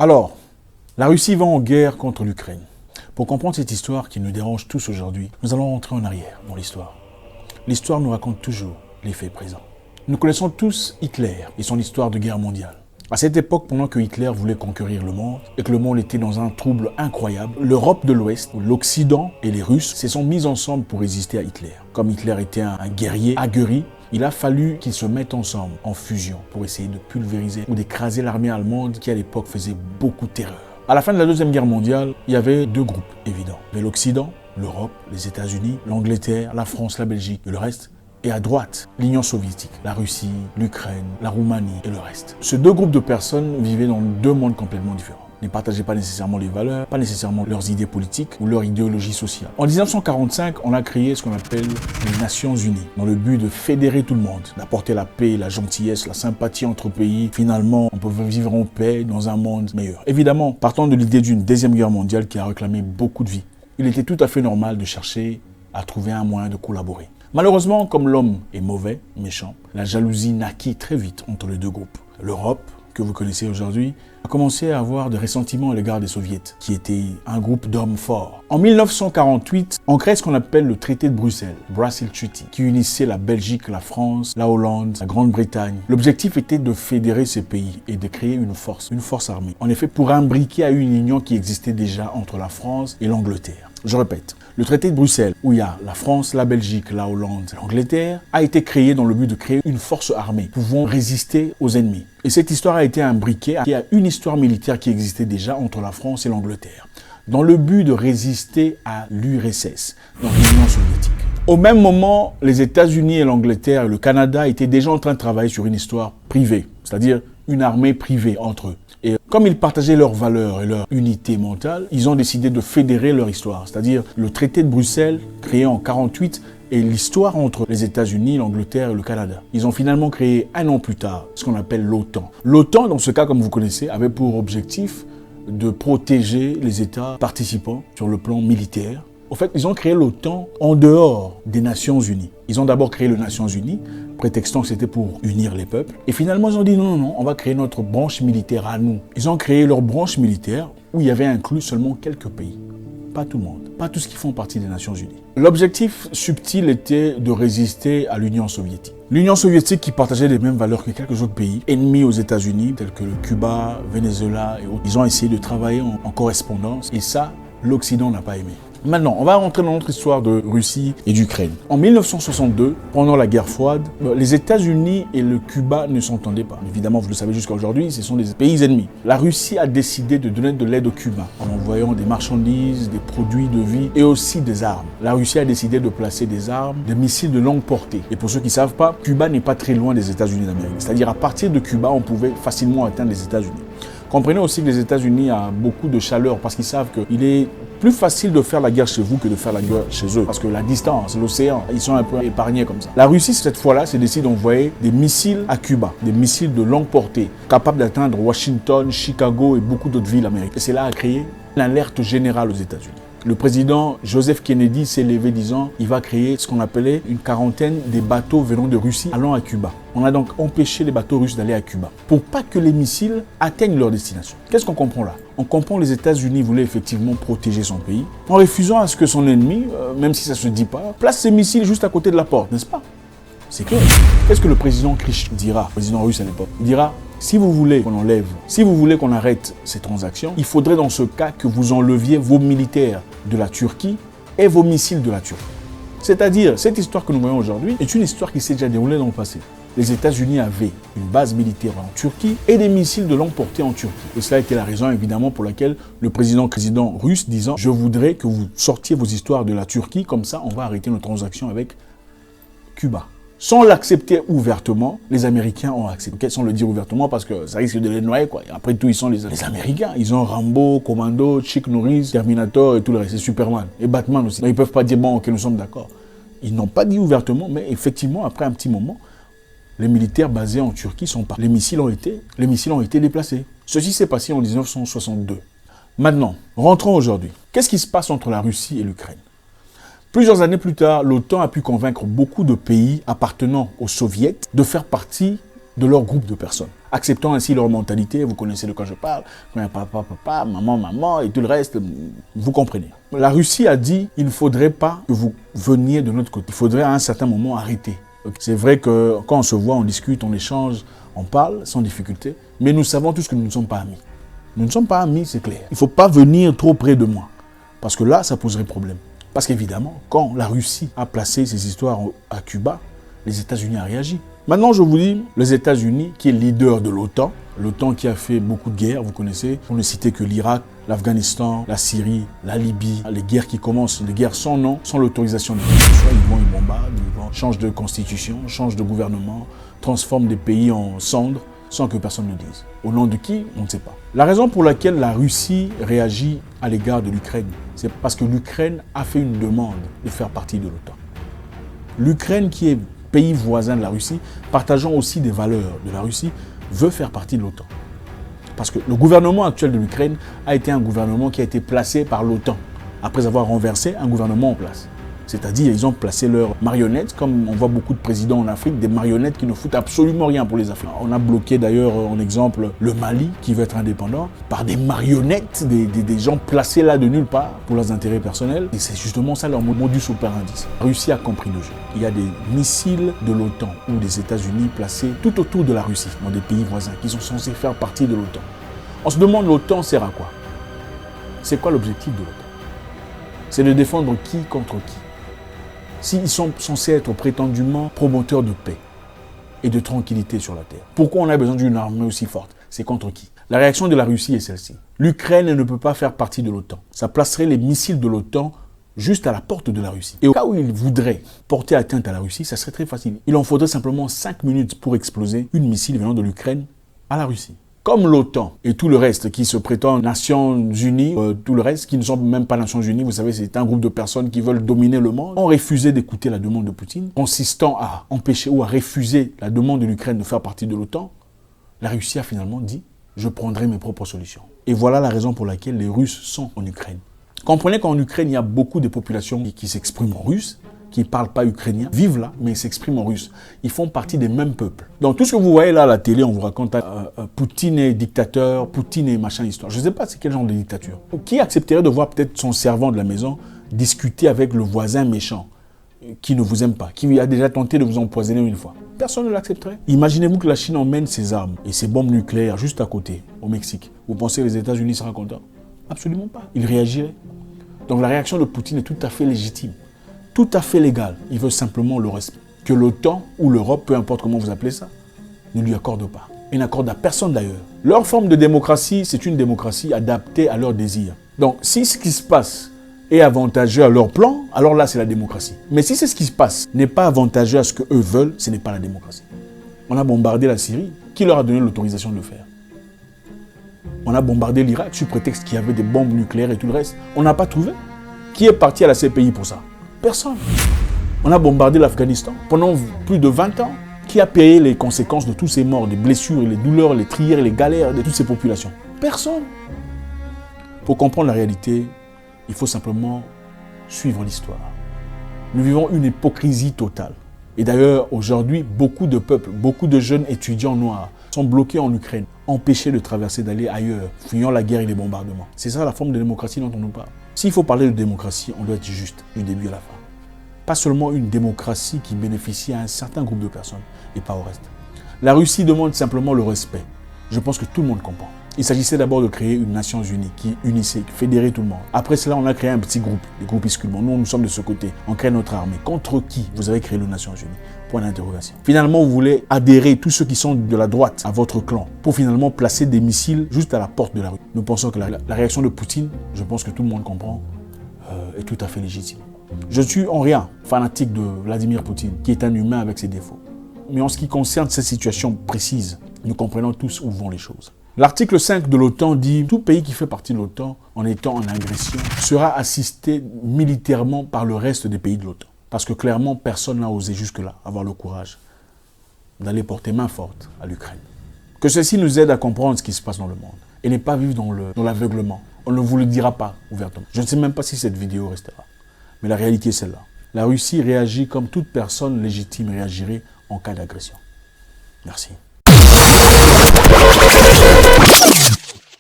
Alors, la Russie va en guerre contre l'Ukraine. Pour comprendre cette histoire qui nous dérange tous aujourd'hui, nous allons rentrer en arrière dans l'histoire. L'histoire nous raconte toujours les faits présents. Nous connaissons tous Hitler et son histoire de guerre mondiale. À cette époque, pendant que Hitler voulait conquérir le monde et que le monde était dans un trouble incroyable, l'Europe de l'Ouest, l'Occident et les Russes se sont mis ensemble pour résister à Hitler. Comme Hitler était un guerrier aguerri, il a fallu qu'ils se mettent ensemble en fusion pour essayer de pulvériser ou d'écraser l'armée allemande qui à l'époque faisait beaucoup de terreur. À la fin de la Deuxième Guerre mondiale, il y avait deux groupes évidents. Il y avait l'Occident, l'Europe, les États-Unis, l'Angleterre, la France, la Belgique et le reste. Et à droite, l'Union soviétique, la Russie, l'Ukraine, la Roumanie et le reste. Ces deux groupes de personnes vivaient dans deux mondes complètement différents. Ils ne partageaient pas nécessairement les valeurs, pas nécessairement leurs idées politiques ou leur idéologie sociale. En 1945, on a créé ce qu'on appelle les Nations Unies, dans le but de fédérer tout le monde, d'apporter la paix, la gentillesse, la sympathie entre pays. Finalement, on peut vivre en paix dans un monde meilleur. Évidemment, partant de l'idée d'une deuxième guerre mondiale qui a réclamé beaucoup de vies, il était tout à fait normal de chercher à trouver un moyen de collaborer. Malheureusement, comme l'homme est mauvais, méchant, la jalousie naquit très vite entre les deux groupes. L'Europe, que vous connaissez aujourd'hui, a commencé à avoir des ressentiments à l'égard des soviets, qui étaient un groupe d'hommes forts. En 1948, on crée ce qu'on appelle le traité de Bruxelles, Brussels Treaty, qui unissait la Belgique, la France, la Hollande, la Grande-Bretagne. L'objectif était de fédérer ces pays et de créer une force armée. En effet, pour imbriquer à une union qui existait déjà entre la France et l'Angleterre. Je répète, le traité de Bruxelles, où il y a la France, la Belgique, la Hollande, l'Angleterre, a été créé dans le but de créer une force armée pouvant résister aux ennemis. Et cette histoire a été imbriquée à une histoire militaire qui existait déjà entre la France et l'Angleterre, dans le but de résister à l'URSS, donc l'Union soviétique. Au même moment, les États-Unis et l'Angleterre et le Canada étaient déjà en train de travailler sur une histoire privée, c'est-à-dire une armée privée entre eux. Et comme ils partageaient leurs valeurs et leur unité mentale, ils ont décidé de fédérer leur histoire. C'est-à-dire le traité de Bruxelles, créé en 1948, et l'histoire entre les États-Unis, l'Angleterre et le Canada. Ils ont finalement créé un an plus tard ce qu'on appelle l'OTAN. L'OTAN, dans ce cas, comme vous connaissez, avait pour objectif de protéger les États participants sur le plan militaire. En fait, ils ont créé l'OTAN en dehors des Nations Unies. Ils ont d'abord créé les Nations Unies, prétextant que c'était pour unir les peuples. Et finalement, ils ont dit non, on va créer notre branche militaire à nous. Ils ont créé leur branche militaire où il y avait inclus seulement quelques pays. Pas tout le monde, pas tous qui font partie des Nations Unies. L'objectif subtil était de résister à l'Union soviétique. L'Union soviétique qui partageait les mêmes valeurs que quelques autres pays ennemis aux États-Unis, tels que le Cuba, Venezuela et autres. Ils ont essayé de travailler en correspondance et ça, l'Occident n'a pas aimé. Maintenant, on va rentrer dans notre histoire de Russie et d'Ukraine. En 1962, pendant la guerre froide, les États-Unis et le Cuba ne s'entendaient pas. Évidemment, vous le savez jusqu'à aujourd'hui, ce sont des pays ennemis. La Russie a décidé de donner de l'aide au Cuba en envoyant des marchandises, des produits de vie et aussi des armes. La Russie a décidé de placer des armes, des missiles de longue portée. Et pour ceux qui ne savent pas, Cuba n'est pas très loin des États-Unis d'Amérique. C'est-à-dire à partir de Cuba, on pouvait facilement atteindre les États-Unis. Comprenez aussi que les États-Unis ont beaucoup de chaleur parce qu'ils savent qu'il est plus facile de faire la guerre chez vous que de faire la guerre chez eux. Parce que la distance, l'océan, ils sont un peu épargnés comme ça. La Russie, cette fois-là, s'est décidé d'envoyer des missiles à Cuba, des missiles de longue portée, capables d'atteindre Washington, Chicago et beaucoup d'autres villes américaines. Et cela a créé une alerte générale aux États-Unis. Le président Joseph Kennedy s'est levé disant qu'il va créer ce qu'on appelait une quarantaine des bateaux venant de Russie allant à Cuba. On a donc empêché les bateaux russes d'aller à Cuba pour pas que les missiles atteignent leur destination. Qu'est-ce qu'on comprend là? On comprend que les États-Unis voulaient effectivement protéger son pays en refusant à ce que son ennemi, même si ça se dit pas, place ses missiles juste à côté de la porte, n'est-ce pas? C'est clair. Qu'est-ce que le président Khrushchev dira, le président russe à l'époque? Il dira: si vous voulez qu'on enlève, si vous voulez qu'on arrête ces transactions, il faudrait dans ce cas que vous enleviez vos militaires de la Turquie et vos missiles de la Turquie. C'est-à-dire, cette histoire que nous voyons aujourd'hui est une histoire qui s'est déjà déroulée dans le passé. Les États-Unis avaient une base militaire en Turquie et des missiles de longue portée en Turquie. Et cela était la raison évidemment pour laquelle le président russe disant: je voudrais que vous sortiez vos histoires de la Turquie, comme ça on va arrêter nos transactions avec Cuba. Sans l'accepter ouvertement, les Américains ont accepté. Sans le dire ouvertement parce que ça risque de les noyer, quoi. Et après tout, ils sont les Américains. Ils ont Rambo, Commando, Chuck Norris, Terminator et tout le reste. C'est Superman. Et Batman aussi. Donc, ils ne peuvent pas dire, bon, ok, nous sommes d'accord. Ils n'ont pas dit ouvertement, mais effectivement, après un petit moment, les militaires basés en Turquie sont partis. Les missiles ont été déplacés. Ceci s'est passé en 1962. Maintenant, rentrons aujourd'hui. Qu'est-ce qui se passe entre la Russie et l'Ukraine? Plusieurs années plus tard, l'OTAN a pu convaincre beaucoup de pays appartenant aux soviets de faire partie de leur groupe de personnes, acceptant ainsi leur mentalité. Vous connaissez de quoi je parle, quand il y a papa, papa, maman, maman et tout le reste, vous comprenez. La Russie a dit il ne faudrait pas que vous veniez de notre côté, il faudrait à un certain moment arrêter. C'est vrai que quand on se voit, on discute, on échange, on parle sans difficulté, mais nous savons tous que nous ne sommes pas amis. Nous ne sommes pas amis, c'est clair. Il ne faut pas venir trop près de moi, parce que là, ça poserait problème. Parce qu'évidemment, quand la Russie a placé ses histoires à Cuba, les États-Unis ont réagi. Maintenant, je vous dis, les États-Unis, qui est leader de l'OTAN, l'OTAN qui a fait beaucoup de guerres, vous connaissez, pour ne citer que l'Irak, l'Afghanistan, la Syrie, la Libye, les guerres qui commencent, les guerres sans nom, sans l'autorisation de l'État. Ils bombardent, ils changent de constitution, changent de gouvernement, transforment des pays en cendres, sans que personne ne dise. Au nom de qui, on ne sait pas. La raison pour laquelle la Russie réagit à l'égard de l'Ukraine, c'est parce que l'Ukraine a fait une demande de faire partie de l'OTAN. L'Ukraine, qui est pays voisin de la Russie, partageant aussi des valeurs de la Russie, veut faire partie de l'OTAN. Parce que le gouvernement actuel de l'Ukraine a été un gouvernement qui a été placé par l'OTAN, après avoir renversé un gouvernement en place. C'est-à-dire, ils ont placé leurs marionnettes, comme on voit beaucoup de présidents en Afrique, des marionnettes qui ne foutent absolument rien pour les Africains. On a bloqué d'ailleurs, en exemple, le Mali, qui veut être indépendant, par des marionnettes, des gens placés là de nulle part pour leurs intérêts personnels. Et c'est justement ça leur modus operandi. La Russie a compris le jeu. Il y a des missiles de l'OTAN ou des États-Unis placés tout autour de la Russie, dans des pays voisins, qui sont censés faire partie de l'OTAN. On se demande, l'OTAN sert à quoi? C'est quoi l'objectif de l'OTAN? C'est de défendre qui contre qui? S'ils sont censés être prétendument promoteurs de paix et de tranquillité sur la Terre, pourquoi on a besoin d'une armée aussi forte? C'est contre qui? La réaction de la Russie est celle-ci. L'Ukraine ne peut pas faire partie de l'OTAN. Ça placerait les missiles de l'OTAN juste à la porte de la Russie. Et au cas où ils voudraient porter atteinte à la Russie, ça serait très facile. Il en faudrait simplement 5 minutes pour exploser une missile venant de l'Ukraine à la Russie. Comme l'OTAN et tout le reste qui se prétendent Nations Unies, tout le reste qui ne sont même pas Nations Unies, vous savez, c'est un groupe de personnes qui veulent dominer le monde, ont refusé d'écouter la demande de Poutine, consistant à empêcher ou à refuser la demande de l'Ukraine de faire partie de l'OTAN. La Russie a finalement dit « je prendrai mes propres solutions ». Et voilà la raison pour laquelle les Russes sont en Ukraine. Comprenez qu'en Ukraine, il y a beaucoup de populations qui s'expriment en russe, qui ne parlent pas ukrainien, vivent là, mais s'expriment en russe. Ils font partie des mêmes peuples. Donc tout ce que vous voyez là à la télé, on vous raconte Poutine est dictateur, Poutine est machin histoire. Je ne sais pas c'est quel genre de dictature. Qui accepterait de voir peut-être son servant de la maison discuter avec le voisin méchant qui ne vous aime pas, qui a déjà tenté de vous empoisonner une fois? Personne ne l'accepterait. Imaginez-vous que la Chine emmène ses armes et ses bombes nucléaires juste à côté, au Mexique. Vous pensez que les États-Unis seraient contents? Absolument pas. Ils réagiraient. Donc la réaction de Poutine est tout à fait légitime. Tout à fait légal. Il veut simplement le respect. Que l'OTAN ou l'Europe, peu importe comment vous appelez ça, ne lui accorde pas. Et n'accorde à personne d'ailleurs. Leur forme de démocratie, c'est une démocratie adaptée à leurs désirs. Donc, si ce qui se passe est avantageux à leur plan, alors là, c'est la démocratie. Mais si c'est ce qui se passe n'est pas avantageux à ce qu'eux veulent, ce n'est pas la démocratie. On a bombardé la Syrie. Qui leur a donné l'autorisation de le faire? On a bombardé l'Irak sous prétexte qu'il y avait des bombes nucléaires et tout le reste. On n'a pas trouvé. Qui est parti à la CPI pour ça? Personne. On a bombardé l'Afghanistan pendant plus de 20 ans. Qui a payé les conséquences de tous ces morts, les blessures, les douleurs, les trières, les galères de toutes ces populations? Personne. Pour comprendre la réalité, il faut simplement suivre l'histoire. Nous vivons une hypocrisie totale. Et d'ailleurs, aujourd'hui, beaucoup de peuples, beaucoup de jeunes étudiants noirs sont bloqués en Ukraine, empêchés de traverser, d'aller ailleurs, fuyant la guerre et les bombardements. C'est ça la forme de démocratie dont on nous parle. S'il faut parler de démocratie, on doit être juste du début à la fin. Pas seulement une démocratie qui bénéficie à un certain groupe de personnes et pas au reste. La Russie demande simplement le respect. Je pense que tout le monde comprend. Il s'agissait d'abord de créer une Nations Unies qui unissait, qui fédérait tout le monde. Après cela, on a créé un petit groupe, des groupuscules. Bon, nous sommes de ce côté. On crée notre armée. Contre qui vous avez créé les Nations Unies? Point d'interrogation. Finalement, vous voulez adhérer tous ceux qui sont de la droite à votre clan pour finalement placer des missiles juste à la porte de la rue. Nous pensons que la réaction de Poutine, je pense que tout le monde comprend, est tout à fait légitime. Je suis en rien fanatique de Vladimir Poutine, qui est un humain avec ses défauts. Mais en ce qui concerne cette situation précise, nous comprenons tous où vont les choses. L'article 5 de l'OTAN dit « Tout pays qui fait partie de l'OTAN, en étant en agression, sera assisté militairement par le reste des pays de l'OTAN. » Parce que clairement, personne n'a osé jusque-là avoir le courage d'aller porter main forte à l'Ukraine. Que ceci nous aide à comprendre ce qui se passe dans le monde et ne pas vivre dans l'aveuglement. On ne vous le dira pas ouvertement. Je ne sais même pas si cette vidéo restera. Mais la réalité est celle-là. La Russie réagit comme toute personne légitime réagirait en cas d'agression. Merci.